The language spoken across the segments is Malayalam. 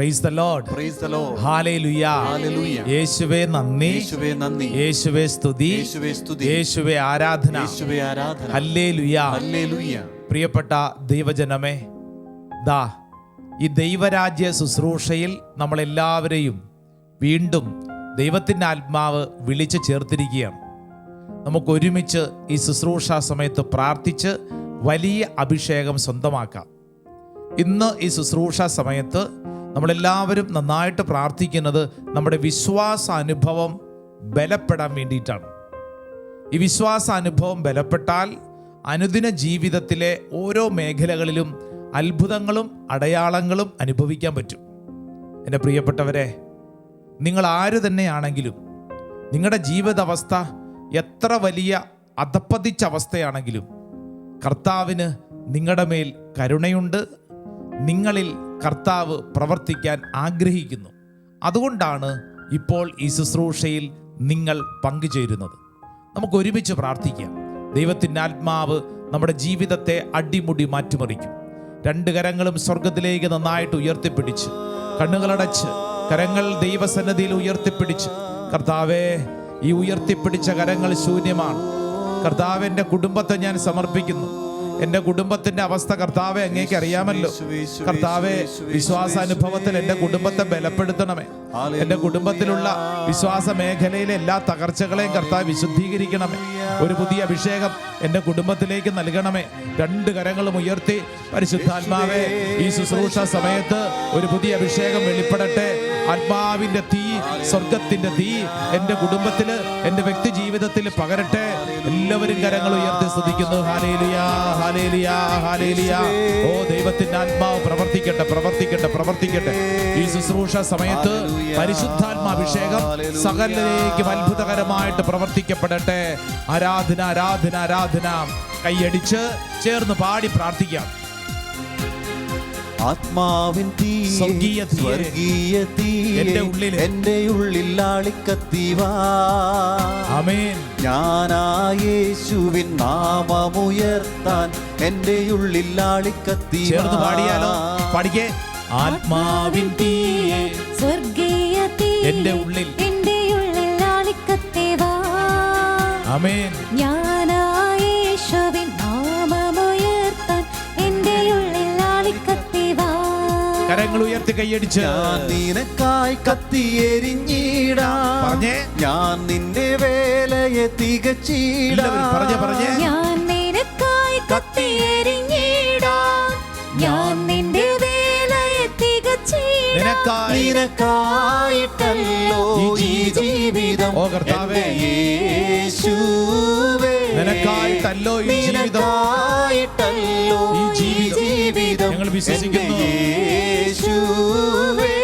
Praise the Lord. ഹല്ലേലൂയ. യേശുവേ നന്ദി, യേശുവേ സ്തുതി, യേശുവേ ആരാധന. ഹല്ലേലൂയ. പ്രിയപ്പെട്ട ദൈവജനമേ, ദാ ഈ ദൈവരാജ്യ ശുശ്രൂഷയിൽ നമ്മളെല്ലാവരെയും വീണ്ടും ദൈവത്തിൻ്റെ ആത്മാവ് വിളിച്ച് ചേർത്തിരിക്കുകയാണ്. നമുക്ക് ഒരുമിച്ച് ഈ ശുശ്രൂഷ സമയത്ത് പ്രാർത്ഥിച്ച് വലിയ അഭിഷേകം സ്വന്തമാക്കാം. ഇന്ന് ഈ ശുശ്രൂഷ സമയത്ത് നമ്മളെല്ലാവരും നന്നായിട്ട് പ്രാർത്ഥിക്കുന്നത് നമ്മുടെ വിശ്വാസാനുഭവം ബലപ്പെടാൻ വേണ്ടിയിട്ടാണ്. ഈ വിശ്വാസാനുഭവം ബലപ്പെട്ടാൽ അനുദിന ജീവിതത്തിലെ ഓരോ മേഖലകളിലും അത്ഭുതങ്ങളും അടയാളങ്ങളും അനുഭവിക്കാൻ പറ്റും. എൻ്റെ പ്രിയപ്പെട്ടവരെ, നിങ്ങൾ ആര് തന്നെയാണെങ്കിലും, നിങ്ങളുടെ ജീവിതാവസ്ഥ എത്ര വലിയ അധപ്പതിച്ച അവസ്ഥയാണെങ്കിലും കർത്താവിന് നിങ്ങളുടെ മേൽ കരുണയുണ്ട്. നിങ്ങളിൽ കർത്താവ് പ്രവർത്തിക്കാൻ ആഗ്രഹിക്കുന്നു. അതുകൊണ്ടാണ് ഇപ്പോൾ ഈ ശുശ്രൂഷയിൽ നിങ്ങൾ പങ്കുചേരുന്നത്. നമുക്ക് ഒരുമിച്ച് പ്രാർത്ഥിക്കാം. ദൈവത്തിൻ്റെ ആത്മാവ് നമ്മുടെ ജീവിതത്തെ അടിമുടി മാറ്റിമറിക്കും. രണ്ട് കരങ്ങളും സ്വർഗത്തിലേക്ക് നന്നായിട്ട് ഉയർത്തിപ്പിടിച്ച്, കണ്ണുകളടച്ച്, കരങ്ങൾ ദൈവസന്നിധിയിൽ ഉയർത്തിപ്പിടിച്ച്, കർത്താവേ, ഈ ഉയർത്തിപ്പിടിച്ച കരങ്ങൾ ശൂന്യമാണ്. കർത്താവ്, എൻ്റെ കുടുംബത്തെ ഞാൻ സമർപ്പിക്കുന്നു. എൻ്റെ കുടുംബത്തിൻ്റെ അവസ്ഥ കർത്താവെ അങ്ങേക്ക് അറിയാമല്ലോ. കർത്താവെ, വിശ്വാസാനുഭവത്തിൽ എൻ്റെ കുടുംബത്തെ ബലപ്പെടുത്തണമേ. എൻ്റെ കുടുംബത്തിലുള്ള വിശ്വാസ മേഖലയിലെ എല്ലാ തകർച്ചകളെയും കർത്താവ് വിശുദ്ധീകരിക്കണമേ. ഒരു പുതിയ അഭിഷേകം എൻ്റെ കുടുംബത്തിലേക്ക് നൽകണമേ. രണ്ട് കരങ്ങളും ഉയർത്തി, പരിശുദ്ധാത്മാവേ, ഈ ശുശ്രൂഷ സമയത്ത് ഒരു പുതിയ അഭിഷേകം വെളിപ്പെടട്ടെ. ആത്മാവിൻ്റെ തീ, സ്വർഗത്തിൻ്റെ തീ എൻ്റെ കുടുംബത്തിൽ, എൻ്റെ വ്യക്തി ജീവിതത്തിൽ പകരട്ടെ. എല്ലാവരും കരങ്ങൾ ഉയർത്തി സ്തുതിക്കുന്നു. Hallelujah, hallelujah, hallelujah. ഓ, ദൈവത്തിൻ്റെ ആത്മാവ് പ്രവർത്തിക്കട്ടെ, പ്രവർത്തിക്കട്ടെ, പ്രവർത്തിക്കട്ടെ. ഈ ശുശ്രൂഷ സമയത്ത് പരിശുദ്ധാത്മാഭിഷേകം സകലരിലേക്കും അത്ഭുതകരമായിട്ട് പ്രവർത്തിക്കപ്പെടട്ടെ. ആരാധന, ആരാധന, ആരാധന. കൈയടിച്ച് ചേർന്ന് പാടി പ്രാർത്ഥിക്കാം. ആത്മാവിൻ തീ, സ്വർഗീയ തീ എന്റെ ഉള്ളിൽ ആളിക്കത്തിവാ. ആമേൻ. യേശുവിൻ നാമമുയർത്താൻ എന്റെ ഉള്ളിൽ ആളിക്കത്തിവാ. ചേർന്ന് പാടിയാലോ? പാടിക്കേ. ആത്മാവിൻ തീ, സ്വർഗീയ തീ എന്റെ ഉള്ളിൽ ആളിക്കത്തിവാ. ആമേൻ. യേശുവിൻ നാമമുയർത്താൻ എന്റെ ഉള്ളിൽ ആളിക്കത്തിവാ. കരങ്ങൾ ഉയർത്തി കൈയടിച്ച്, നിനക്കായി കത്തിയെരിഞ്ഞിടാം, ഞാൻ നിന്റെ വേലയെ തികച്ചിടാം. ഞാൻ നിനക്കായി കത്തിയെരിഞ്ഞിടാം, ഞാൻ നിന്റെ വേലയെ തികച്ചിടാം. നിനക്കായിട്ടല്ലോ ഈ ജീവിതം, ഓ കർത്താവേ, യേശുവേ, നിനക്കായിട്ടല്ലോ ഈ ജീവിതം, ഈ ജീവിതം ഞങ്ങൾ വിശ്വസിക്കുന്നു. യേശുവേ,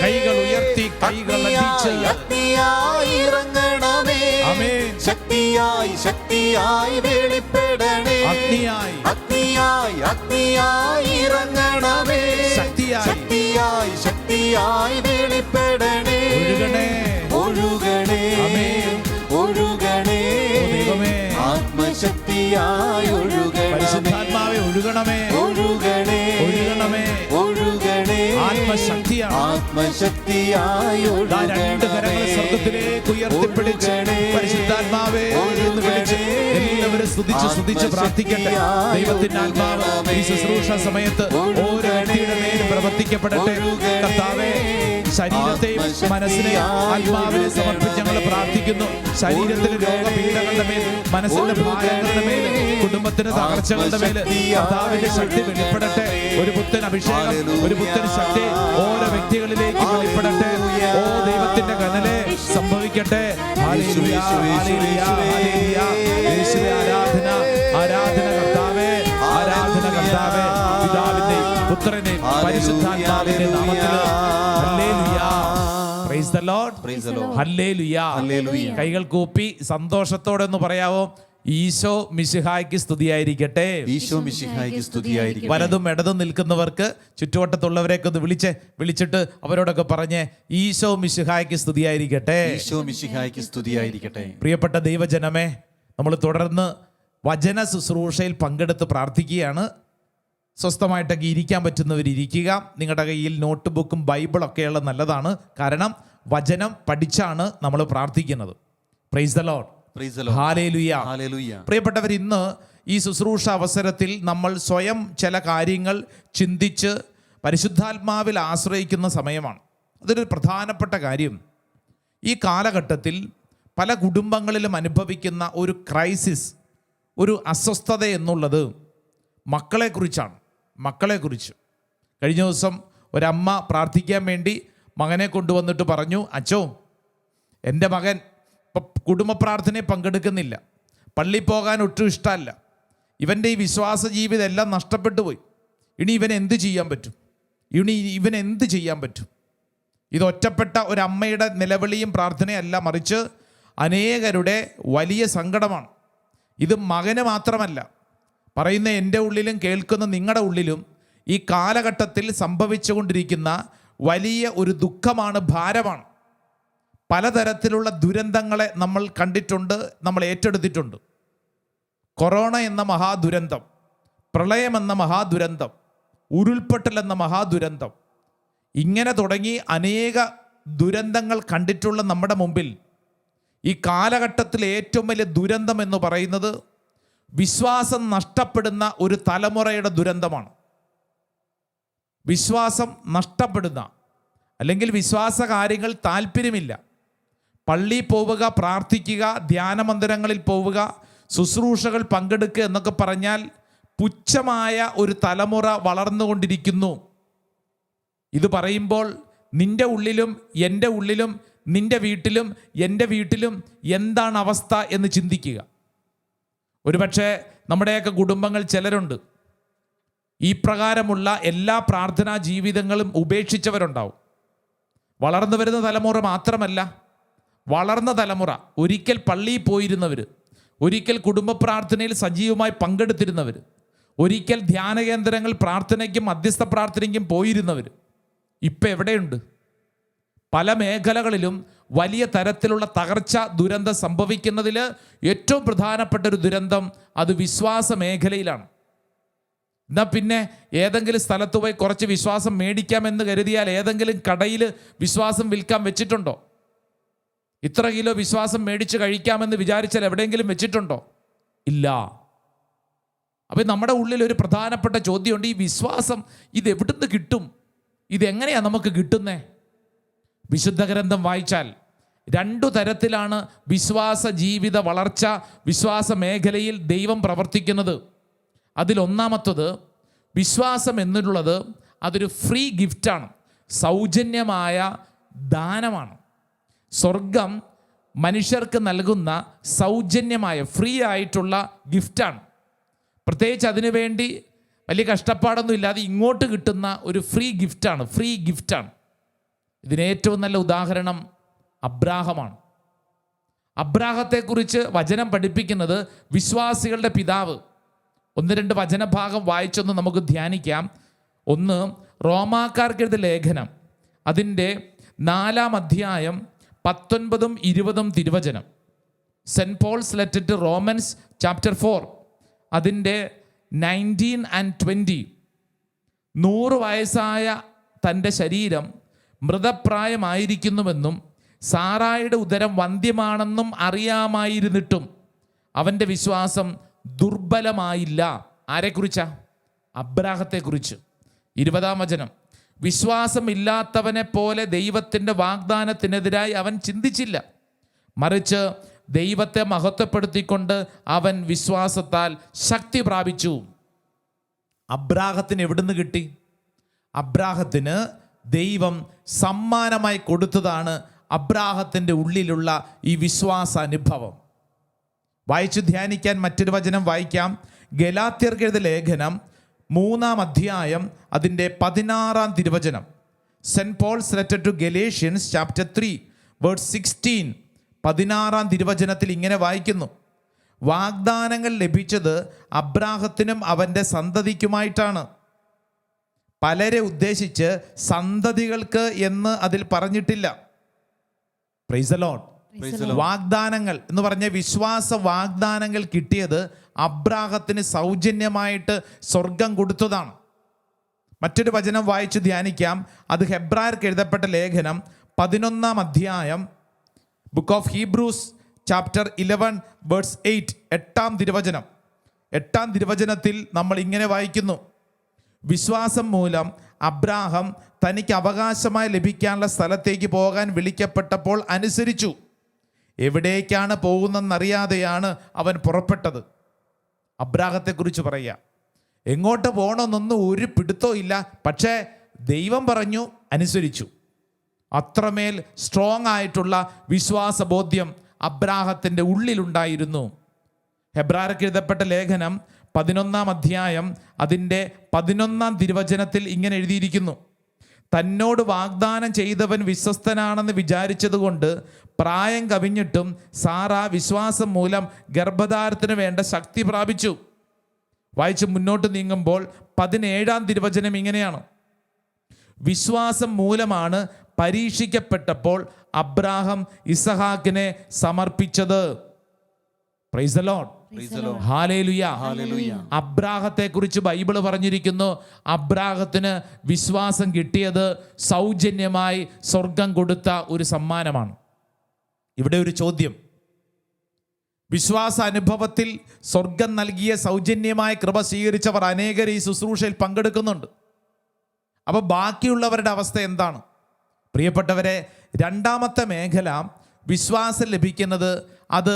കൈകൾ ഉയർത്തി, കൈകൾ അടിച്ച്, ശക്തിയായി ഇറങ്ങണമേ. ആമേൻ. ശക്തിയായി, ശക്തിയായി വെളിപ്പെടണേ. അഗ്നിയായി, അഗ്നിയായി, അഗ്നിയായി ഇറങ്ങണമേ. ശക്തിയായി, ശക്തിയായി, ശക്തിയായി വെളിപ്പെടണേ. ഒഴുകണേ, ഒഴുകണേ, ആമേൻ, ഒഴുകണേ. ദൈവമേ, ആത്മശക്തിയായി ഒഴുകണേ. പരിശുദ്ധാത്മാവേ, ഒഴുകണമേ, ഒഴുകണേ, ഒഴുകണമേ, ഒഴുകണേ. ആത്മശക്തിയാണ്, ആത്മശക്തിയായി രണ്ട് കരങ്ങൾ സ്വർഗത്തിലേക്ക് ഉയർത്തിപ്പിടിച്ച്, പരിശുദ്ധാത്മാവേ എന്ന് വിളിച്ച് എല്ലാവരും സ്തുതിച്ച് പ്രാർത്ഥിക്കട്ടെ. ദൈവത്തിന്റെ ആത്മാവ് ഈ ശുശ്രൂഷ സമയത്ത് ഓരോ വ്യക്തിയുടെ മേലും പ്രവർത്തിക്കപ്പെടട്ടെ. കർത്താവേ, ശരീരത്തെയും മനസ്സിനെയും ആത്മാവിനെ സമർപ്പിച്ച് ഞങ്ങൾ പ്രാർത്ഥിക്കുന്നു. ശരീരത്തിലെ രോഗപീഠങ്ങളുടെ മേൽ, മനസ്സിന്റെ ഭാരങ്ങളുടെ മേൽ, കുടുംബത്തിന്റെ തകർച്ചകളുടെ മേൽ കർത്താവിന്റെ ശക്തി വെളിപ്പെടട്ടെ. ഒരു പുത്തൻ അഭിഷേകം, ഒരു പുത്തൻ ശക്തി ഓരോ വ്യക്തികളിലേക്ക് വെളിപ്പെടട്ടെ. ഓ, ദൈവത്തിന്റെ കനലെ സംഭവിക്കട്ടെ. Hallelujah, hallelujah, hallelujah. യേശുവേ, ആരാധന, ആരാധന കർത്താവേ, ആരാധന കർത്താവേ. പിതാവിന്റെയും പുത്രന്റെയും പരിശുദ്ധാത്മാവിന്റെ നാമത്തിൽ hallelujah. Praise the Lord, hallelujah. കൈകൾ കൂപ്പി സന്തോഷത്തോടെ ഒന്ന് പറയാവോ? ഈശോ മിശിഹായ്ക്ക് സ്തുതിയായിരിക്കട്ടെ. ഈശോ മിശിഹായ്ക്ക് സ്തുതിയായിരിക്കട്ടെ. വലതും ഇടതും നിൽക്കുന്നവർക്ക് ചുറ്റുവട്ടത്തുള്ളവരെയൊക്കെ ഒന്ന് വിളിച്ചിട്ട് അവരോടൊക്കെ പറഞ്ഞ് ഈശോ മിശിഹായ്ക്ക് സ്തുതിയായിരിക്കട്ടെ. ഈശോ മിശിഹായ്ക്ക് സ്തുതിയായിരിക്കട്ടെ. പ്രിയപ്പെട്ട ദൈവജനമേ, നമ്മൾ തുടർന്ന് വചന ശുശ്രൂഷയിൽ പങ്കെടുത്ത് പ്രാർത്ഥിക്കുകയാണ്. സ്വസ്ഥമായിട്ടൊക്കെ ഇരിക്കാൻ പറ്റുന്നവർ ഇരിക്കുക. നിങ്ങളുടെ കയ്യിൽ നോട്ട് ബുക്കും ബൈബിളൊക്കെയുള്ള നല്ലതാണ്. കാരണം വചനം പഠിച്ചാണ് നമ്മൾ പ്രാർത്ഥിക്കുന്നത്. Praise the Lord. Praise the Lord. Hallelujah. Hallelujah. പ്രിയപ്പെട്ടവർ, ഇന്ന് ഈ ശുശ്രൂഷ അവസരത്തിൽ നമ്മൾ സ്വയം ചില കാര്യങ്ങൾ ചിന്തിച്ച് പരിശുദ്ധാത്മാവിൽ ആശ്രയിക്കുന്ന സമയമാണ്. അതൊരു പ്രധാനപ്പെട്ട കാര്യം. ഈ കാലഘട്ടത്തിൽ പല കുടുംബങ്ങളിലും അനുഭവിക്കുന്ന ഒരു ക്രൈസിസ്, ഒരു അസ്വസ്ഥത എന്നുള്ളത് മക്കളെക്കുറിച്ചാണ്. മക്കളെക്കുറിച്ച് കഴിഞ്ഞ ദിവസം ഒരമ്മ പ്രാർത്ഥിക്കാൻ വേണ്ടി മകനെ കൊണ്ടുവന്നിട്ട് പറഞ്ഞു, അച്ചോ, എൻ്റെ മകൻ കുടുംബ പ്രാർത്ഥനയിൽ പങ്കെടുക്കുന്നില്ല, പള്ളി പോകാൻ ഒട്ടും ഇഷ്ടമല്ല, ഇവൻ്റെ ഈ വിശ്വാസ ജീവിതം എല്ലാം നഷ്ടപ്പെട്ടു പോയി, ഇനി ഇവൻ എന്ത് ചെയ്യാൻ പറ്റും, ഇവൻ എന്ത് ചെയ്യാൻ പറ്റും? ഇത് ഒറ്റപ്പെട്ട ഒരമ്മയുടെ നിലവിളിയും പ്രാർത്ഥനയല്ല, മറിച്ച് അനേകരുടെ വലിയ സങ്കടമാണ്. ഇത് മകന് മാത്രമല്ല, പറയുന്ന എൻ്റെ ഉള്ളിലും കേൾക്കുന്ന നിങ്ങളുടെ ഉള്ളിലും ഈ കാലഘട്ടത്തിൽ സംഭവിച്ചുകൊണ്ടിരിക്കുന്ന വലിയ ഒരു ദുഃഖമാണ്, ഭാരമാണ്. പലതരത്തിലുള്ള ദുരന്തങ്ങളെ നമ്മൾ കണ്ടിട്ടുണ്ട്, നമ്മൾ ഏറ്റെടുത്തിട്ടുണ്ട്. കൊറോണ എന്ന മഹാദുരന്തം, പ്രളയം എന്ന മഹാദുരന്തം, ഉരുൾപൊട്ടൽ എന്ന മഹാദുരന്തം, ഇങ്ങനെ തുടങ്ങി അനേക ദുരന്തങ്ങൾ കണ്ടിട്ടുള്ള നമ്മുടെ മുമ്പിൽ ഈ കാലഘട്ടത്തിൽ ഏറ്റവും വലിയ ദുരന്തം എന്ന് പറയുന്നത് വിശ്വാസം നഷ്ടപ്പെടുന്ന ഒരു തലമുറയുടെ ദുരന്തമാണ്. വിശ്വാസം നഷ്ടപ്പെടുന്ന, അല്ലെങ്കിൽ വിശ്വാസ കാര്യങ്ങൾ താല്പര്യമില്ല, പള്ളി പോവുക, പ്രാർത്ഥിക്കുക, ധ്യാനമന്ദിരങ്ങളിൽ പോവുക, ശുശ്രൂഷകൾ പങ്കെടുക്കുക എന്നൊക്കെ പറഞ്ഞാൽ പുച്ഛമായ ഒരു തലമുറ വളർന്നുകൊണ്ടിരിക്കുന്നു. ഇത് പറയുമ്പോൾ നിൻ്റെ ഉള്ളിലും എൻ്റെ ഉള്ളിലും, നിൻ്റെ വീട്ടിലും എൻ്റെ വീട്ടിലും എന്താണ് അവസ്ഥ എന്ന് ചിന്തിക്കുക. ഒരുപക്ഷെ നമ്മുടെയൊക്കെ കുടുംബങ്ങൾ ചിലരുണ്ട് ഈ പ്രകാരമുള്ള എല്ലാ പ്രാർത്ഥനാ ജീവിതങ്ങളും ഉപേക്ഷിച്ചവരുണ്ടാവും. വളർന്നു വരുന്ന തലമുറ മാത്രമല്ല, വളർന്ന തലമുറ, ഒരിക്കൽ പള്ളിയിൽ പോയിരുന്നവർ, ഒരിക്കൽ കുടുംബ പ്രാർത്ഥനയിൽ സജീവമായി പങ്കെടുത്തിരുന്നവർ, ഒരിക്കൽ ധ്യാന കേന്ദ്രങ്ങൾ പ്രാർത്ഥനയ്ക്കും മധ്യസ്ഥ പ്രാർത്ഥനയ്ക്കും പോയിരുന്നവർ ഇപ്പം എവിടെയുണ്ട്? പല മേഖലകളിലും വലിയ തരത്തിലുള്ള തകർച്ച, ദുരന്തം സംഭവിക്കുന്നതിൽ ഏറ്റവും പ്രധാനപ്പെട്ട ഒരു ദുരന്തം അത് വിശ്വാസ മേഖലയിലാണ്. എന്നാൽ പിന്നെ ഏതെങ്കിലും സ്ഥലത്ത് പോയി കുറച്ച് വിശ്വാസം മേടിക്കാമെന്ന് കരുതിയാൽ ഏതെങ്കിലും കടയിൽ വിശ്വാസം വിൽക്കാൻ വെച്ചിട്ടുണ്ടോ? ഇത്ര കിലോ വിശ്വാസം മേടിച്ച് കഴിക്കാമെന്ന് വിചാരിച്ചാൽ എവിടെയെങ്കിലും വെച്ചിട്ടുണ്ടോ? ഇല്ല. അപ്പം നമ്മുടെ ഉള്ളിൽ ഒരു പ്രധാനപ്പെട്ട ചോദ്യമുണ്ട്, ഈ വിശ്വാസം ഇത് എവിടുന്ന് കിട്ടും? ഇതെങ്ങനെയാണ് നമുക്ക് കിട്ടുന്നേ? വിശുദ്ധ ഗ്രന്ഥം വായിച്ചാൽ 2 തരത്തിലാണ് വിശ്വാസ ജീവിത വളർച്ച, വിശ്വാസ മേഖലയിൽ ദൈവം പ്രവർത്തിക്കുന്നത്. അതിലൊന്നാമത്തത്, വിശ്വാസം എന്നുള്ളത് അതൊരു ഫ്രീ ഗിഫ്റ്റാണ്, സൗജന്യമായ ദാനമാണ്. സ്വർഗം മനുഷ്യർക്ക് നൽകുന്ന സൗജന്യമായ ഫ്രീ ആയിട്ടുള്ള ഗിഫ്റ്റാണ്. പ്രത്യേകിച്ച് അതിനുവേണ്ടി വലിയ കഷ്ടപ്പാടൊന്നും ഇല്ലാതെ ഇങ്ങോട്ട് കിട്ടുന്ന ഒരു ഫ്രീ ഗിഫ്റ്റാണ്. ഇതിന് ഏറ്റവും നല്ല ഉദാഹരണം അബ്രാഹമാണ്. അബ്രാഹത്തെക്കുറിച്ച് വചനം പഠിപ്പിക്കുന്നത് വിശ്വാസികളുടെ പിതാവ്. 1-2 വചനഭാഗം വായിച്ചൊന്ന് നമുക്ക് ധ്യാനിക്കാം. 1 റോമാക്കാർക്കെഴുതിയ ലേഖനം, അതിൻ്റെ 4-ാം അധ്യായം 19-ഉം 20-ഉം തിരുവചനം. Saint Paul's letter to Romans chapter 4, അതിൻ്റെ 19 and 20. 100 വയസ്സായ തൻ്റെ ശരീരം മൃതപ്രായമായിരിക്കുന്നുവെന്നും സാറായുടെ ഉദരം വന്ധ്യമാണെന്നും അറിയാമായിരുന്നിട്ടും അവൻ്റെ വിശ്വാസം ദുർബലമായില്ല. ആരെക്കുറിച്ചാ? അബ്രാഹത്തെക്കുറിച്ച്. 20-ാം വചനം, വിശ്വാസമില്ലാത്തവനെ പോലെ ദൈവത്തിൻ്റെ വാഗ്ദാനത്തിനെതിരായി അവൻ ചിന്തിച്ചില്ല, മറിച്ച് ദൈവത്തെ മഹത്വപ്പെടുത്തിക്കൊണ്ട് അവൻ വിശ്വാസത്താൽ ശക്തി പ്രാപിച്ചു. അബ്രാഹത്തിന് എവിടുന്ന് കിട്ടി? അബ്രാഹത്തിന് ദൈവം സമ്മാനമായി കൊടുത്തതാണ് അബ്രാഹത്തിൻ്റെ ഉള്ളിലുള്ള ഈ വിശ്വാസ അനുഭവം. വായിച്ചു ധ്യാനിക്കാൻ മറ്റൊരു വചനം വായിക്കാം. ഗലാത്യർക്കെഴുതിയ ലേഖനം 3-ാം അധ്യായം അതിൻ്റെ 16-ാം തിരുവചനം. Saint Paul's letter to Galatians chapter 3 verse 16. 16-ാം തിരുവചനത്തിൽ ഇങ്ങനെ വായിക്കുന്നു, വാഗ്ദാനങ്ങൾ ലഭിച്ചത് അബ്രാഹത്തിനും അവൻ്റെ സന്തതിക്കുമായിട്ടാണ്. പലരെ ഉദ്ദേശിച്ച് സന്തതികൾക്ക് എന്ന് അതിൽ പറഞ്ഞിട്ടില്ല. Praise the Lord. വാഗ്ദാനങ്ങൾ എന്ന് പറഞ്ഞ വിശ്വാസ വാഗ്ദാനങ്ങൾ കിട്ടിയത് അബ്രാഹത്തിന് സൗജന്യമായിട്ട് സ്വർഗം കൊടുത്തതാണ്. മറ്റൊരു വചനം വായിച്ച് ധ്യാനിക്കാം. അത് ഹെബ്രായർക്ക് എഴുതപ്പെട്ട ലേഖനം 11-ാം അധ്യായം, book of Hebrews chapter 11 verse 8, 8-ാം തിരുവചനം. 8-ാം തിരുവചനത്തിൽ നമ്മൾ ഇങ്ങനെ വായിക്കുന്നു: വിശ്വാസം മൂലം അബ്രാഹാം തനിക്ക് അവകാശമായി ലഭിക്കാനുള്ള സ്ഥലത്തേക്ക് പോകാൻ വിളിക്കപ്പെട്ടപ്പോൾ അനുസരിച്ചു. എവിടേക്കാണ് പോകുന്നതെന്നറിയാതെയാണ് അവൻ പുറപ്പെട്ടത്. അബ്രാഹത്തെക്കുറിച്ച് പറയുക, എങ്ങോട്ട് പോകണമെന്നൊന്നും ഒരു പിടുത്തവും ഇല്ല, പക്ഷേ ദൈവം പറഞ്ഞു, അനുസരിച്ചു. അത്രമേൽ സ്ട്രോങ് ആയിട്ടുള്ള വിശ്വാസബോധ്യം അബ്രാഹത്തിൻ്റെ ഉള്ളിലുണ്ടായിരുന്നു. ഹെബ്രായർക്ക് എഴുതപ്പെട്ട ലേഖനം 11-ാം അധ്യായം അതിൻ്റെ 11-ാം തിരുവചനത്തിൽ ഇങ്ങനെ എഴുതിയിരിക്കുന്നു: തന്നോട് വാഗ്ദാനം ചെയ്തവൻ വിശ്വസ്തനാണെന്ന് വിചാരിച്ചതുകൊണ്ട് പ്രായം കവിഞ്ഞിട്ടും സാറ വിശ്വാസം മൂലം ഗർഭധാരത്തിന് വേണ്ട ശക്തി പ്രാപിച്ചു. വായിച്ച് മുന്നോട്ട് നീങ്ങുമ്പോൾ 17-ാം തിരുവചനം ഇങ്ങനെയാണ്: വിശ്വാസം മൂലമാണ് പരീക്ഷിക്കപ്പെട്ടപ്പോൾ അബ്രാഹാം ഇസഹാക്കിനെ സമർപ്പിച്ചത്. Praise the Lord. ഹല്ലേലൂയ. അബ്രാഹത്തെ കുറിച്ച് ബൈബിൾ പറഞ്ഞിരിക്കുന്നു, അബ്രാഹത്തിന് വിശ്വാസം കിട്ടിയത് സൗജന്യമായി സ്വർഗം കൊടുത്ത ഒരു സമ്മാനമാണ്. ഇവിടെ ഒരു ചോദ്യം: വിശ്വാസ അനുഭവത്തിൽ സ്വർഗം നൽകിയ സൗജന്യമായ കൃപ സ്വീകരിച്ചവർ അനേകർ ഈ ശുശ്രൂഷയിൽ പങ്കെടുക്കുന്നുണ്ട്. അപ്പോൾ ബാക്കിയുള്ളവരുടെ അവസ്ഥ എന്താണ്? പ്രിയപ്പെട്ടവരെ, രണ്ടാമത്തെ മേഖല വിശ്വാസം ലഭിക്കുന്നത് അത്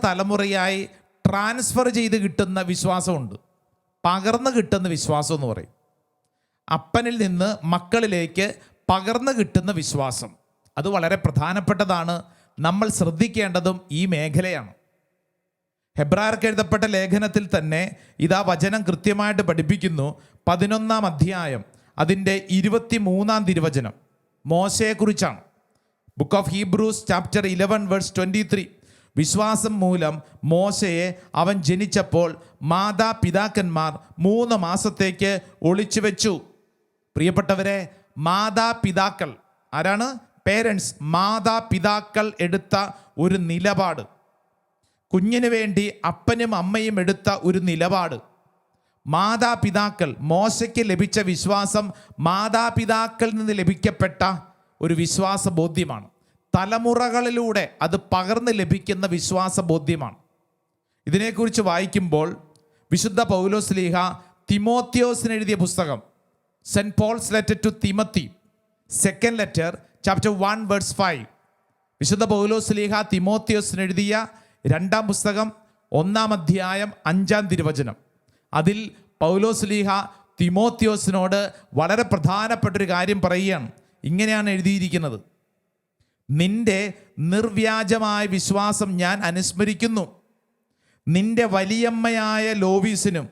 തലമുറയായി ട്രാൻസ്ഫർ ചെയ്ത് കിട്ടുന്ന വിശ്വാസമുണ്ട്. പകർന്നു കിട്ടുന്ന വിശ്വാസം എന്ന് പറയും. അപ്പനിൽ നിന്ന് മക്കളിലേക്ക് പകർന്നു കിട്ടുന്ന വിശ്വാസം, അത് വളരെ പ്രധാനപ്പെട്ടതാണ്. നമ്മൾ ശ്രദ്ധിക്കേണ്ടതും ഈ മേഖലയാണ്. ഹെബ്രായർക്ക് എഴുതപ്പെട്ട ലേഖനത്തിൽ തന്നെ ഇതാ വചനം കൃത്യമായിട്ട് പഠിപ്പിക്കുന്നു. 11-ാം അധ്യായം അതിൻ്റെ 23-ാം തിരുവചനം മോശയെക്കുറിച്ചാണ്. Book of Hebrews chapter 11 verse 23: വിശ്വാസം മൂലം മോശയെ അവൻ ജനിച്ചപ്പോൾ മാതാപിതാക്കന്മാർ 3 മാസത്തേക്ക് ഒളിച്ചു വെച്ചു. പ്രിയപ്പെട്ടവരെ, മാതാപിതാക്കൾ ആരാണ്? പേരൻസ്. മാതാപിതാക്കൾ എടുത്ത ഒരു നിലപാട്, കുഞ്ഞിന് വേണ്ടി അപ്പനും അമ്മയും എടുത്ത ഒരു നിലപാട്. മാതാപിതാക്കൾ, മോശയ്ക്ക് ലഭിച്ച വിശ്വാസം മാതാപിതാക്കളിൽ നിന്ന് ലഭിക്കപ്പെട്ട ഒരു വിശ്വാസ ബോധ്യമാണ്. തലമുറകളിലൂടെ അത് പകർന്ന് ലഭിക്കുന്ന വിശ്വാസ ബോധ്യമാണ്. ഇതിനെക്കുറിച്ച് വായിക്കുമ്പോൾ വിശുദ്ധ പൗലോസ്ലീഹ തിമോത്തിയോസിന് എഴുതിയ പുസ്തകം, saint Paul's letter to Timothy, second letter chapter 1 verse 5, വിശുദ്ധ പൗലോസ്ലീഹ തിമോത്തിയോസിന് എഴുതിയ 2-ാം പുസ്തകം 1-ാം അധ്യായം 5-ാം തിരുവചനം. അതിൽ പൗലോസ്ലീഹ തിമോത്തിയോസിനോട് വളരെ പ്രധാനപ്പെട്ടൊരു കാര്യം പറയുകയാണ്. ഇങ്ങനെയാണ് എഴുതിയിരിക്കുന്നത്: നിന്റെ നിർവ്യാജമായ വിശ്വാസം ഞാൻ അനുസ്മരിക്കുന്നു. നിന്റെ വലിയമ്മയായ ലോവീസിനും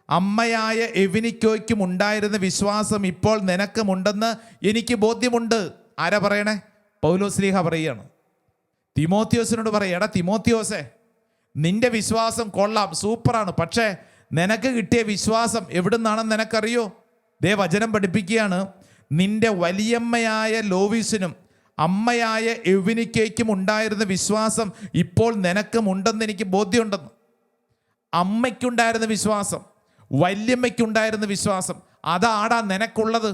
അമ്മയായ എവിനിക്കോയ്ക്കും ഉണ്ടായിരുന്ന വിശ്വാസം ഇപ്പോൾ നിനക്കുമുണ്ടെന്ന് എനിക്ക് ബോധ്യമുണ്ട്. ആരാ പറയണേ? പൗലോസ്ലീഹ പറയുകയാണ്. തിമോത്തിയോസിനോട് പറയുക, എടാ തിമോത്തിയോസേ, നിന്റെ വിശ്വാസം കൊള്ളാം, സൂപ്പറാണ്, പക്ഷേ നിനക്ക് കിട്ടിയ വിശ്വാസം എവിടുന്നാണെന്ന് നിനക്കറിയോ? ദേ വചനം പഠിപ്പിക്കുകയാണ്: നിന്റെ വലിയമ്മയായ ലോവീസിനും അമ്മയായ എവിനിക്കയ്ക്കും ഉണ്ടായിരുന്ന വിശ്വാസം ഇപ്പോൾ നിനക്കുമുണ്ടെന്ന് എനിക്ക് ബോധ്യമുണ്ടെന്ന്. അമ്മയ്ക്കുണ്ടായിരുന്ന വിശ്വാസം, വല്യമ്മയ്ക്കുണ്ടായിരുന്ന വിശ്വാസം, അതാടാ നിനക്കുള്ളത്.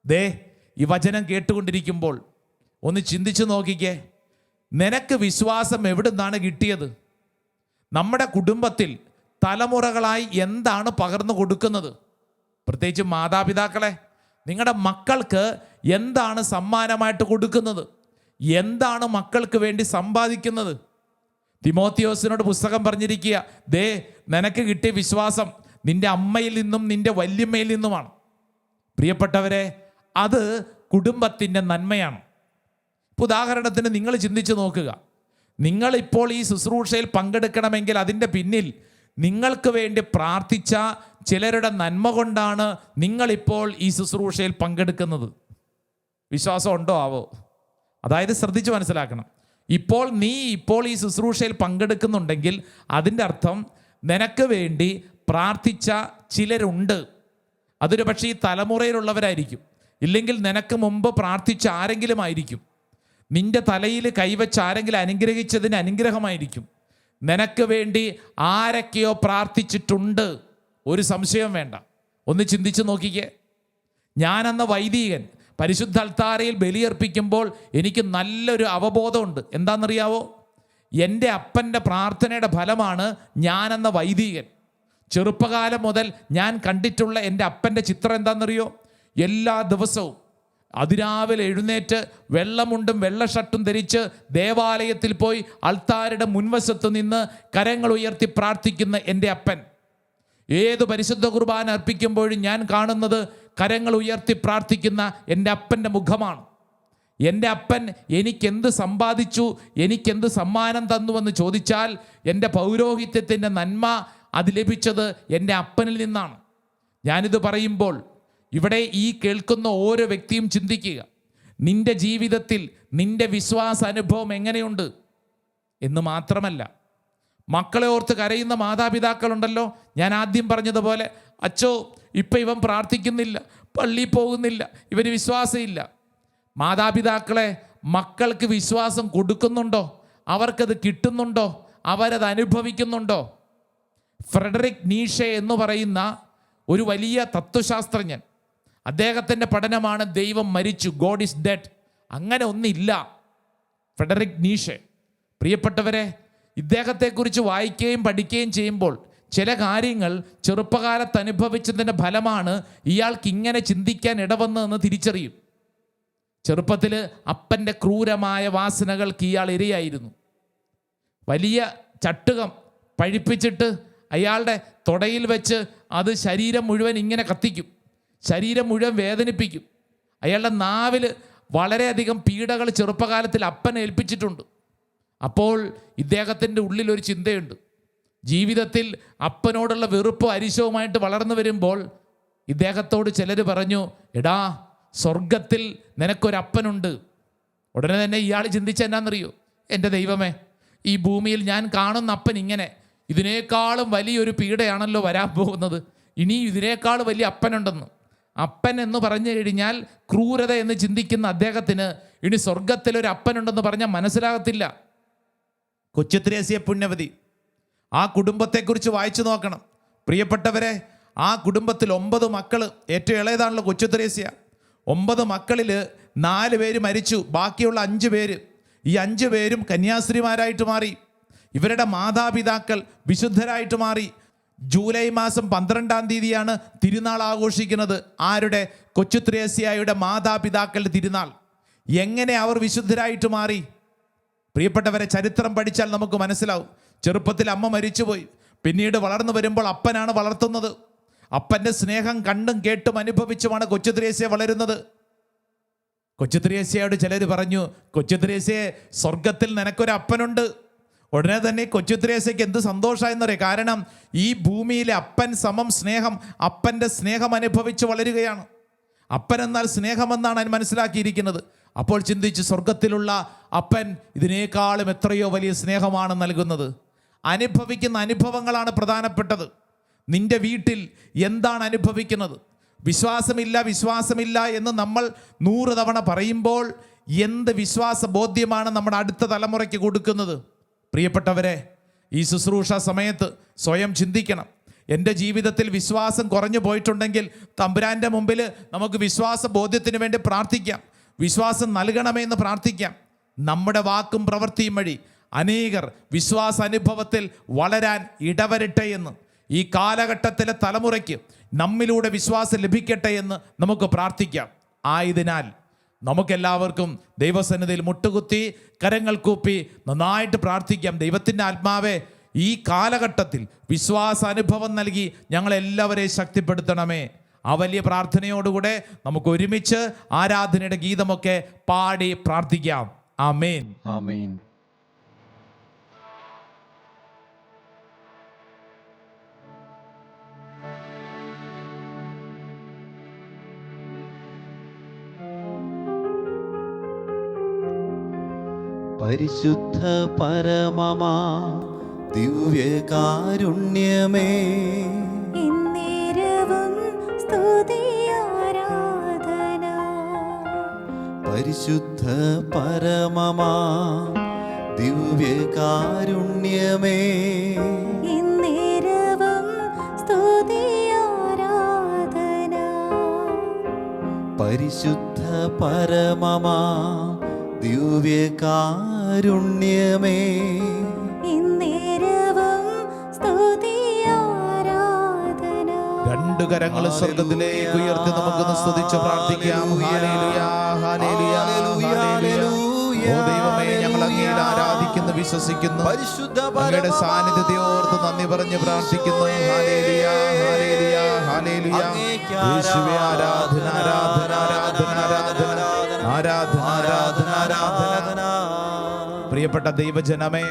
ദേ ഈ വചനം കേട്ടുകൊണ്ടിരിക്കുമ്പോൾ ഒന്ന് ചിന്തിച്ചു നോക്കിക്കേ, നിനക്ക് വിശ്വാസം എവിടുന്നാണ് കിട്ടിയത്? നമ്മുടെ കുടുംബത്തിൽ തലമുറകളായി എന്താണ് പകർന്നു കൊടുക്കുന്നത്? പ്രത്യേകിച്ച് മാതാപിതാക്കളെ, നിങ്ങളുടെ മക്കൾക്ക് എന്താണ് സമ്മാനമായിട്ട് കൊടുക്കുന്നത്? എന്താണ് മക്കൾക്ക് വേണ്ടി സമ്പാദിക്കുന്നത്? തിമോത്തിയോസിനോട് പുസ്തകം പറഞ്ഞിരിക്കുക, ദേ നിനക്ക് കിട്ടിയ വിശ്വാസം നിന്റെ അമ്മയിൽ നിന്നും നിന്റെ വല്യമ്മയിൽ നിന്നുമാണ്. പ്രിയപ്പെട്ടവരെ, അത് കുടുംബത്തിൻ്റെ നന്മയാണ്. ഉദാഹരണത്തിന് നിങ്ങൾ ചിന്തിച്ച് നോക്കുക, നിങ്ങളിപ്പോൾ ഈ ശുശ്രൂഷയിൽ പങ്കെടുക്കണമെങ്കിൽ അതിൻ്റെ പിന്നിൽ നിങ്ങൾക്ക് വേണ്ടി പ്രാർത്ഥിച്ച ചിലരുടെ നന്മ കൊണ്ടാണ് നിങ്ങളിപ്പോൾ ഈ ശുശ്രൂഷയിൽ പങ്കെടുക്കുന്നത്. വിശ്വാസം ഉണ്ടോ ആവോ? അതായത് ശ്രദ്ധിച്ച് മനസ്സിലാക്കണം, നീ ഇപ്പോൾ ഈ ശുശ്രൂഷയിൽ പങ്കെടുക്കുന്നുണ്ടെങ്കിൽ അതിൻ്റെ അർത്ഥം നിനക്ക് വേണ്ടി പ്രാർത്ഥിച്ച ചിലരുണ്ട്. അതൊരു പക്ഷേ ഈ തലമുറയിലുള്ളവരായിരിക്കും, ഇല്ലെങ്കിൽ നിനക്ക് മുമ്പ് പ്രാർത്ഥിച്ച ആരെങ്കിലും ആയിരിക്കും. നിന്റെ തലയിൽ കൈവച്ച് ആരെങ്കിലും അനുഗ്രഹിച്ചതിന് അനുഗ്രഹമായിരിക്കും. നിനക്ക് വേണ്ടി ആരൊക്കെയോ പ്രാർത്ഥിച്ചിട്ടുണ്ട്, ഒരു സംശയം വേണ്ട. ഒന്ന് ചിന്തിച്ച് നോക്കിക്കേ. ഞാനെന്ന വൈദികൻ പരിശുദ്ധ അൾത്താരയിൽ ബലിയർപ്പിക്കുമ്പോൾ എനിക്ക് നല്ലൊരു അവബോധമുണ്ട്. എന്താണെന്നറിയാവോ? എൻ്റെ അപ്പൻ്റെ പ്രാർത്ഥനയുടെ ഫലമാണ് ഞാനെന്ന വൈദികൻ. ചെറുപ്പകാലം മുതൽ ഞാൻ കണ്ടിട്ടുള്ള എൻ്റെ അപ്പൻ്റെ ചിത്രം എന്താണെന്നറിയോ? എല്ലാ ദിവസവും അതിരാവിലെ എഴുന്നേറ്റ് വെള്ളമുണ്ടും വെള്ള ഷർട്ടും ധരിച്ച് ദേവാലയത്തിൽ പോയി അൾത്താരയുടെ മുൻവശത്ത് നിന്ന് കരങ്ങൾ ഉയർത്തി പ്രാർത്ഥിക്കുന്ന എൻ്റെ അപ്പൻ. ഏത് പരിശുദ്ധ കുർബാന അർപ്പിക്കുമ്പോഴും ഞാൻ കാണുന്നത് കരങ്ങൾ ഉയർത്തി പ്രാർത്ഥിക്കുന്ന എൻ്റെ അപ്പൻ്റെ മുഖമാണ്. എൻ്റെ അപ്പൻ എനിക്കെന്ത് സമ്പാദിച്ചു, എനിക്കെന്ത് സമ്മാനം തന്നുവെന്ന് ചോദിച്ചാൽ എൻ്റെ പൗരോഹിത്യത്തിൻ്റെ നന്മ അത് ലഭിച്ചത് എൻ്റെ അപ്പനിൽ നിന്നാണ്. ഞാനിത് പറയുമ്പോൾ ഇവിടെ ഈ കേൾക്കുന്ന ഓരോ വ്യക്തിയും ചിന്തിക്കുക, നിൻ്റെ ജീവിതത്തിൽ നിൻ്റെ വിശ്വാസ അനുഭവം എങ്ങനെയുണ്ട് എന്ന് മാത്രമല്ല, മക്കളെ ഓർത്ത് കരയുന്ന മാതാപിതാക്കളുണ്ടല്ലോ. ഞാൻ ആദ്യം പറഞ്ഞതുപോലെ, അച്ചോ ഇപ്പം ഇവൻ പ്രാർത്ഥിക്കുന്നില്ല, പള്ളിയിൽ പോകുന്നില്ല, ഇവന് വിശ്വാസമില്ല. മാതാപിതാക്കളെ, മക്കൾക്ക് വിശ്വാസം കൊടുക്കുന്നുണ്ടോ? അവർക്കത് കിട്ടുന്നുണ്ടോ? അവരത് അനുഭവിക്കുന്നുണ്ടോ? ഫ്രെഡറിക് നീഷെ എന്ന് പറയുന്ന ഒരു വലിയ തത്വശാസ്ത്രജ്ഞൻ, അദ്ദേഹത്തിൻ്റെ പഠനമാണ് ദൈവം മരിച്ചു, ഗോഡ് ഈസ് ഡെഡ്. അങ്ങനെ ഒന്നില്ല. ഫ്രെഡറിക് നീഷെ, പ്രിയപ്പെട്ടവരെ, ഇദ്ദേഹത്തെക്കുറിച്ച് വായിക്കുകയും പഠിക്കുകയും ചെയ്യുമ്പോൾ ചില കാര്യങ്ങൾ ചെറുപ്പകാലത്ത് അനുഭവിച്ചതിൻ്റെ ഫലമാണ് ഇയാൾക്ക് ഇങ്ങനെ ചിന്തിക്കാൻ ഇടവന്നതെന്ന് തിരിച്ചറിയും. ചെറുപ്പത്തിൽ അപ്പൻ്റെ ക്രൂരമായ വാസനകൾക്ക് ഇയാൾ ഇരയായിരുന്നു. വലിയ ചട്ടുകം പഴിപ്പിച്ചിട്ട് അയാളുടെ തുടയിൽ വെച്ച് അത് ശരീരം മുഴുവൻ ഇങ്ങനെ കത്തിക്കും, ശരീരം മുഴുവൻ വേദനിപ്പിക്കും. അയാളുടെ നാവിൽ വളരെയധികം പീഡകൾ ചെറുപ്പകാലത്തിൽ അപ്പനെ ഏൽപ്പിച്ചിട്ടുണ്ട്. അപ്പോൾ ഇദ്ദേഹത്തിൻ്റെ ഉള്ളിലൊരു ചിന്തയുണ്ട്. ജീവിതത്തിൽ അപ്പനോടുള്ള വെറുപ്പോ അരിശവുമായിട്ട് വളർന്നു വരുമ്പോൾ ഇദ്ദേഹത്തോട് ചിലർ പറഞ്ഞു, എടാ സ്വർഗത്തിൽ നിനക്കൊരപ്പനുണ്ട്. ഉടനെ തന്നെ ഇയാൾ ചിന്തിച്ച എന്നാന്നറിയോ? എൻ്റെ ദൈവമേ, ഈ ഭൂമിയിൽ ഞാൻ കാണുന്ന അപ്പൻ ഇങ്ങനെ, ഇതിനേക്കാളും വലിയൊരു പീഡയാണല്ലോ വരാൻ പോകുന്നത്. ഇനി ഇതിനേക്കാൾ വലിയ അപ്പനുണ്ടെന്ന്. അപ്പൻ എന്ന് പറഞ്ഞു കഴിഞ്ഞാൽ ക്രൂരത എന്ന് ചിന്തിക്കുന്ന അദ്ദേഹത്തിന് ഇനി സ്വർഗത്തിലൊരു അപ്പനുണ്ടെന്ന് പറഞ്ഞാൽ മനസ്സിലാകത്തില്ല. കൊച്ചു ത്രേസ്യ പുണ്യവതി, ആ കുടുംബത്തെക്കുറിച്ച് വായിച്ചു നോക്കണം. പ്രിയപ്പെട്ടവരെ, ആ കുടുംബത്തിൽ 9 മക്കൾ, ഏറ്റവും ഇളയതാണല്ലോ കൊച്ചു ത്രേസ്യ. 9 മക്കളിൽ 4 പേര് മരിച്ചു, ബാക്കിയുള്ള 5 പേര്, ഈ 5 പേരും കന്യാസ്ത്രീമാരായിട്ട് മാറി. ഇവരുടെ മാതാപിതാക്കൾ വിശുദ്ധരായിട്ട് മാറി. ജൂലൈ മാസം 12-ാം തീയതിയാണ് തിരുനാൾ ആഘോഷിക്കുന്നത്. ആരുടെ? കൊച്ചു ത്രേസ്യയുടെ മാതാപിതാക്കളുടെ തിരുനാൾ. എങ്ങനെ അവർ വിശുദ്ധരായിട്ട് മാറി? പ്രിയപ്പെട്ടവരെ, ചരിത്രം പഠിച്ചാൽ നമുക്ക് മനസ്സിലാവും. ചെറുപ്പത്തിൽ അമ്മ മരിച്ചുപോയി, പിന്നീട് വളർന്നു വരുമ്പോൾ അപ്പനാണ് വളർത്തുന്നത്. അപ്പൻ്റെ സ്നേഹം കണ്ടും കേട്ടും അനുഭവിച്ചുമാണ് കൊച്ചു ത്രേസ്യ വളരുന്നത്. കൊച്ചു ത്രേസ്യയോട് ചിലർ പറഞ്ഞു, കൊച്ചു ത്രേസ്യയെ, സ്വർഗത്തിൽ നിനക്കൊരു അപ്പനുണ്ട്. ഉടനെ തന്നെ കൊച്ചു ത്രേസ്യയ്ക്ക് എന്ത് സന്തോഷമായെന്നറിയാം. കാരണം ഈ ഭൂമിയിലെ അപ്പൻ സമം സ്നേഹം, അപ്പൻ്റെ സ്നേഹം അനുഭവിച്ച് വളരുകയാണ്. അപ്പൻ എന്നാൽ സ്നേഹമെന്നാണ് അതിന് മനസ്സിലാക്കിയിരിക്കുന്നത്. അപ്പോൾ ചിന്തിച്ച്, സ്വർഗത്തിലുള്ള അപ്പൻ ഇതിനേക്കാളും എത്രയോ വലിയ സ്നേഹമാണ് നൽകുന്നത്. അനുഭവിക്കുന്ന അനുഭവങ്ങളാണ് പ്രധാനപ്പെട്ടത്. നിന്റെ വീട്ടിൽ എന്താണ് അനുഭവിക്കുന്നത്? വിശ്വാസമില്ല വിശ്വാസമില്ല എന്ന് നമ്മൾ 100 തവണ പറയുമ്പോൾ എന്ത് വിശ്വാസ ബോധ്യമാണ് നമ്മുടെ അടുത്ത തലമുറയ്ക്ക് കൊടുക്കുന്നത്? പ്രിയപ്പെട്ടവരെ, ഈ ശുശ്രൂഷ സമയത്ത് സ്വയം ചിന്തിക്കണം. എൻ്റെ ജീവിതത്തിൽ വിശ്വാസം കുറഞ്ഞു പോയിട്ടുണ്ടെങ്കിൽ തമ്പുരാൻ്റെ മുമ്പിൽ നമുക്ക് വിശ്വാസ ബോധ്യത്തിന് വേണ്ടി പ്രാർത്ഥിക്കാം. വിശ്വാസം നൽകണമെന്ന് പ്രാർത്ഥിക്കാം. നമ്മുടെ വാക്കും പ്രവൃത്തിയും വഴി അനേകർ വിശ്വാസ അനുഭവത്തിൽ വളരാൻ ഇടവരട്ടെ എന്ന്, ഈ കാലഘട്ടത്തിലെ തലമുറയ്ക്ക് നമ്മിലൂടെ വിശ്വാസം ലഭിക്കട്ടെ എന്ന് നമുക്ക് പ്രാർത്ഥിക്കാം. ആയതിനാൽ നമുക്കെല്ലാവർക്കും ദൈവസന്നിധിയിൽ മുട്ടുകുത്തി കരങ്ങൾ കൂപ്പി നന്നായിട്ട് പ്രാർത്ഥിക്കാം. ദൈവത്തിൻ്റെ ആത്മാവേ, ഈ കാലഘട്ടത്തിൽ വിശ്വാസ അനുഭവം നൽകി ഞങ്ങളെല്ലാവരെയും ശക്തിപ്പെടുത്തണമേ. ആ വലിയ പ്രാർത്ഥനയോടുകൂടെ നമുക്ക് ഒരുമിച്ച് ആരാധനയുടെ ഗീതമൊക്കെ പാടി പ്രാർത്ഥിക്കാം. ആമേൻ, ആമേൻ. പരിശുദ്ധ പരമമാ ദിവ്യകാരുണ്യമേ, എന്നേരവും സ്തുതി ആരാധന. പരിശുദ്ധ പരമമാ ദിവ്യകാരുണ്യമേ, എന്നേരവും സ്തുതി ആരാധന. പരിശുദ്ധ പരമമാ ദിവ്യകാരുണ്യമേ, ഇന്നേരവും സ്തുതി ആരാധന. രണ്ടു കരങ്ങൾ സ്വർഗത്തിലേക്ക് ഉയർത്തി നമുക്കൊന്ന് സ്തുതിച്ച് പ്രാർത്ഥിക്കാം. Hallelujah, hallelujah, hallelujah. ഓ ദൈവമേ, ഞങ്ങൾ അങ്ങയിൽ ആരാധിക്കുന്നു, വിശ്വസിക്കുന്നു. പരിശുദ്ധ അങ്ങയുടെ സാന്നിധ്യത്തെ ഓർത്ത് നന്ദി പറഞ്ഞ് പ്രാർത്ഥിക്കുന്നു. Hallelujah, hallelujah, hallelujah. യേശുവേ, ആരാധന, ആരാധന, ആരാധന, ആരാധന, ആരാധന, ആരാധന, ആരാധന. പ്രിയപ്പെട്ട ദൈവജനമേ,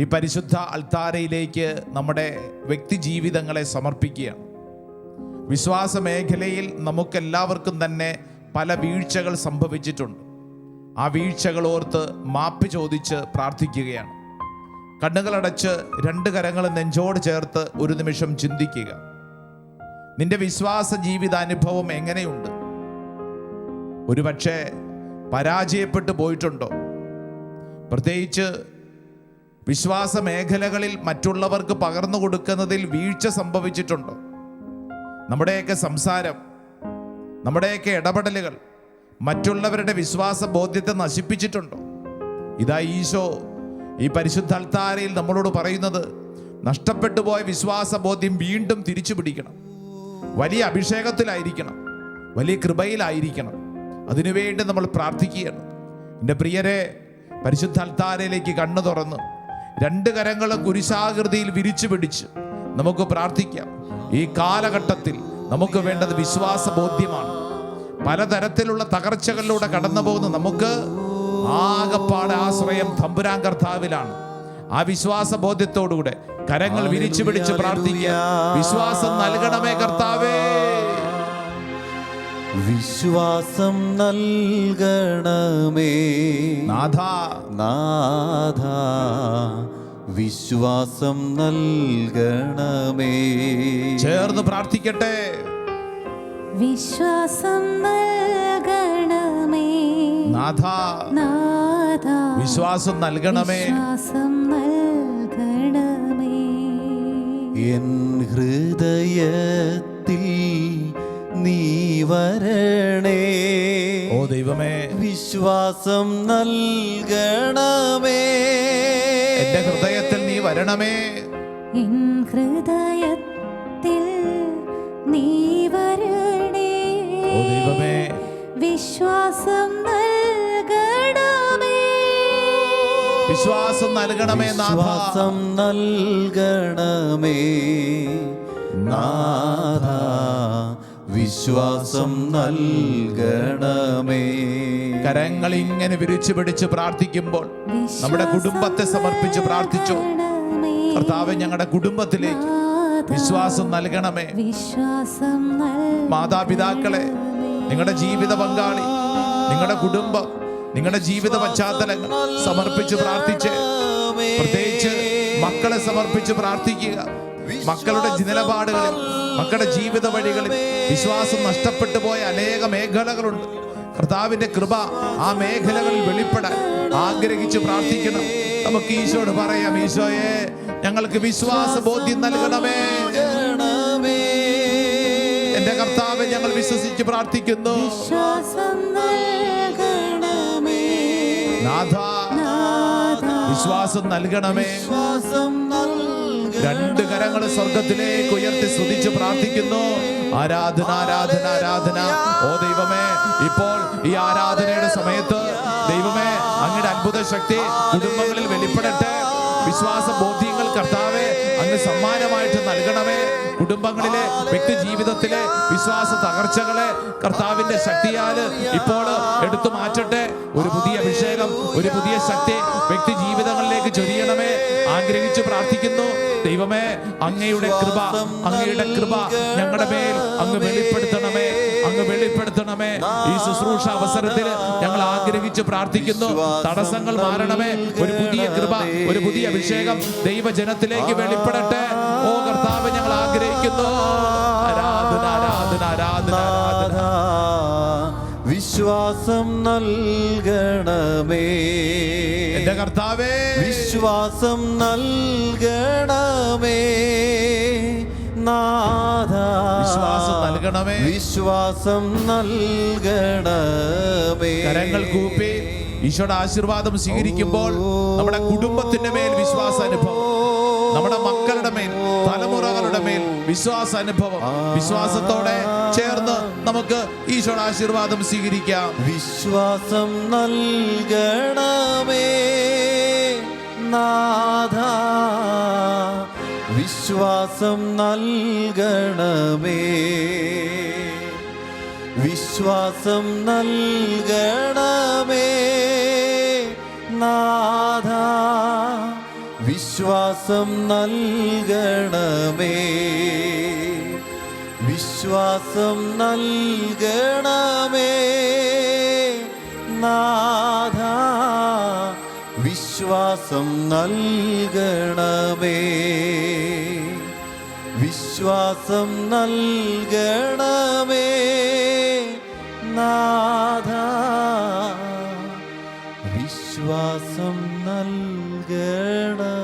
ഈ പരിശുദ്ധ അൾത്താരയിലേക്ക് നമ്മുടെ വ്യക്തി ജീവിതങ്ങളെ സമർപ്പിക്കുകയാണ്. വിശ്വാസ മേഖലയിൽ നമുക്കെല്ലാവർക്കും തന്നെ പല വീഴ്ചകൾ സംഭവിച്ചിട്ടുണ്ട്. ആ വീഴ്ചകൾ ഓർത്ത് മാപ്പ് ചോദിച്ച് പ്രാർത്ഥിക്കുകയാണ്. കണ്ണുകളടച്ച് രണ്ട് കരങ്ങൾ നെഞ്ചോട് ചേർത്ത് ഒരു നിമിഷം ചിന്തിക്കുക. നിന്റെ വിശ്വാസ ജീവിതാനുഭവം എങ്ങനെയുണ്ട്? ഒരുപക്ഷെ പരാജയപ്പെട്ടു പോയിട്ടുണ്ടോ? പ്രത്യേകിച്ച് വിശ്വാസ മേഖലകളിൽ മറ്റുള്ളവർക്ക് പകർന്നു കൊടുക്കുന്നതിൽ വീഴ്ച സംഭവിച്ചിട്ടുണ്ടോ? നമ്മുടെയൊക്കെ സംസാരം, നമ്മുടെയൊക്കെ ഇടപെടലുകൾ മറ്റുള്ളവരുടെ വിശ്വാസ ബോധ്യത്തെ നശിപ്പിച്ചിട്ടുണ്ടോ? ഇതാ ഈശോ ഈ പരിശുദ്ധ അൾത്താരയിൽ നമ്മളോട് പറയുന്നത്, നഷ്ടപ്പെട്ടു പോയ വിശ്വാസ ബോധ്യം വീണ്ടും തിരിച്ചു പിടിക്കണം. വലിയ അഭിഷേകത്തിലായിരിക്കണം, വലിയ കൃപയിലായിരിക്കണം. അതിനുവേണ്ടി നമ്മൾ പ്രാർത്ഥിക്കുകയാണ്. എൻ്റെ പ്രിയരെ, പരിശുദ്ധ അൾത്താരയിലേക്ക് കണ്ണു തുറന്ന് രണ്ട് കരങ്ങളും കുരിശാകൃതിയിൽ വിരിച്ചു പിടിച്ച് നമുക്ക് പ്രാർത്ഥിക്കാം. ഈ കാലഘട്ടത്തിൽ നമുക്ക് വേണ്ടത് വിശ്വാസ ബോധ്യമാണ്. പലതരത്തിലുള്ള തകർച്ചകളിലൂടെ കടന്നു പോകുന്ന നമുക്ക് ആകപ്പാട് ആശ്രയം തമ്പുരാൻ കർത്താവിലാണ്. ആ വിശ്വാസ ബോധ്യത്തോടുകൂടെ കരങ്ങൾ വിരിച്ചു പിടിച്ച് പ്രാർത്ഥിക്കുക. വിശ്വാസം നൽകണമേ കർത്താവേ, വിശ്വാസം നൽകണമേ നാഥാ, നാഥാ, വിശ്വാസം നൽകണമേ. ചേർന്ന് പ്രാർത്ഥിക്കട്ടെ. വിശ്വാസം നൽകണമേ നാഥാ, നാഥാ, വിശ്വാസം നൽകണമേ. വിശ്വാസം നൽകണമേ. എൻ ഹൃദയത്തിൽ നീ വരണേ, ഓ ദൈവമേ, വിശ്വാസം നൽകണമേ. എന്റെ ഹൃദയത്തിൽ നീ വരണമേ. എൻ ഹൃദയത്തിൽ നീ വരണേ, ഓ ദൈവമേ, വിശ്വാസം നൽകണമേ. വിശ്വാസം നൽകണമേ നാഥാ, വിശ്വാസം നൽകണമേ നാഥാ, വിശ്വാസം നൽകണമേ. കരങ്ങൾ ഇങ്ങനെ വിരിച്ചു പിടിച്ച് പ്രാർത്ഥിക്കുമ്പോൾ നമ്മുടെ കുടുംബത്തെ സമർപ്പിച്ച് പ്രാർത്ഥിച്ചു. കർത്താവേ, ഞങ്ങളുടെ കുടുംബത്തിലേക്ക് വിശ്വാസം നൽകണമേ. വിശ്വാസം മാതാപിതാക്കളെ, നിങ്ങളുടെ ജീവിത പങ്കാളി, നിങ്ങളുടെ കുടുംബം, നിങ്ങളുടെ ജീവിത പശ്ചാത്തലങ്ങൾ സമർപ്പിച്ച് പ്രാർത്ഥിച്ച്, പ്രത്യേകിച്ച് മക്കളെ സമർപ്പിച്ച് പ്രാർത്ഥിക്കുക. മക്കളുടെ നിലപാടുകളിൽ, മക്കളുടെ ജീവിത വഴികളിൽ വിശ്വാസം നഷ്ടപ്പെട്ടു പോയ അനേക മേഖലകളുണ്ട്. കർത്താവിന്റെ കൃപ ആ മേഖലകളിൽ വെളിപ്പെടാൻ ആഗ്രഹിച്ച് പ്രാർത്ഥിക്കണം. നമുക്ക് ഈശോയോട് പറയാം, ഈശോയെ, ഞങ്ങൾക്ക് വിശ്വാസ ബോധ്യം നൽകണമേ. എന്റെ കർത്താവെ, ഞങ്ങൾ വിശ്വസിച്ച് പ്രാർത്ഥിക്കുന്നു. വിശ്വാസം നൽകണമേ നാഥാ, വിശ്വാസം നൽകണമേ. രണ്ട് കരങ്ങൾ സ്വർഗത്തിലേക്ക് ഉയർത്തി സ്തുതിച്ച് പ്രാർത്ഥിക്കുന്നു. ആരാധന, ആരാധന, ആരാധന. ഓ ദൈവമേ, ഇപ്പോൾ ഈ ആരാധനയുടെ സമയത്ത് ദൈവമേ, അങ്ങയുടെ അത്ഭുത ശക്തി കുടുംബങ്ങളിൽ വെളിപ്പെടട്ടെ. വിശ്വാസ ബോധ്യങ്ങൾ കർത്താവേ അങ്ങ് സമ്മാനമായിട്ട് നൽകണമേ. കുടുംബങ്ങളിലെ, വ്യക്തി ജീവിതത്തിലെ വിശ്വാസ തകർച്ചകളെ കർത്താവിന്റെ ശക്തിയാൽ ഇപ്പോൾ എടുത്തു മാറ്റട്ടെ. ഒരു പുതിയ അഭിഷേകം, ഒരു പുതിയ ശക്തി വ്യക്തി ജീവിതങ്ങളിലേക്ക് ചൊരിയണമേ. ആഗ്രഹിച്ച് പ്രാർത്ഥിക്കുന്നു. ദൈവമേ, അങ്ങയുടെ കൃപ, അങ്ങയുടെ കൃപ ഞങ്ങളുടെ മേൽ അങ്ങ് വെളിപ്പെടുത്തണമേ, അങ്ങ് വെളിപ്പെടുത്തണമേ. ഈ ശുശ്രൂഷ അവസരത്തിൽ ഞങ്ങൾ ആഗ്രഹിച്ച് പ്രാർത്ഥിക്കുന്നു. തടസ്സങ്ങൾ മാറണമേ. ഒരു പുതിയ കൃപ, ഒരു പുതിയ അഭിഷേകം ദൈവജനത്തിലേക്ക് വെളിപ്പെടട്ടെ. ഓ കർത്താവ്, ഞങ്ങൾ ആഗ്രഹിക്കുന്നു. ആരാധന, ആരാധന, ആരാധന, ആരാധന. വിശ്വാസം നൽകണമേ എന്റെ കർത്താവേ, വിശ്വാസം നൽകണമേ നാഥ വിശ്വാസം നൽകണമേ. വിശ്വാസം നൽകണമേ. കരങ്ങൾ കൂപ്പി ഈശോയുടെ ആശീർവാദം സ്വീകരിക്കുമ്പോൾ നമ്മുടെ കുടുംബത്തിന്റെ മേൽ വിശ്വാസാനുഭവം, നമ്മുടെ മക്കളുടെ മേൽ, തലമുറകളുടെ മേൽ വിശ്വാസാനുഭവം. വിശ്വാസത്തോടെ ചേർന്ന് നമുക്ക് ഈശോയുടെ ആശീർവാദം സ്വീകരിക്കാം. വിശ്വാസം നൽകണമേ നാഥ, വിശ്വാസം നൽകണമേ. വിശ്വാസം നൽകണമേ നാഥ, വിശ്വാസം നൽകണമേ. വിശ്വാസം നൽകണമേ നാഥ, വിശ്വാസം നൽകണമേ. വിശ്വാസം നൽകണമേ നാഥ, വിശ്വാസം നൽകണമേ.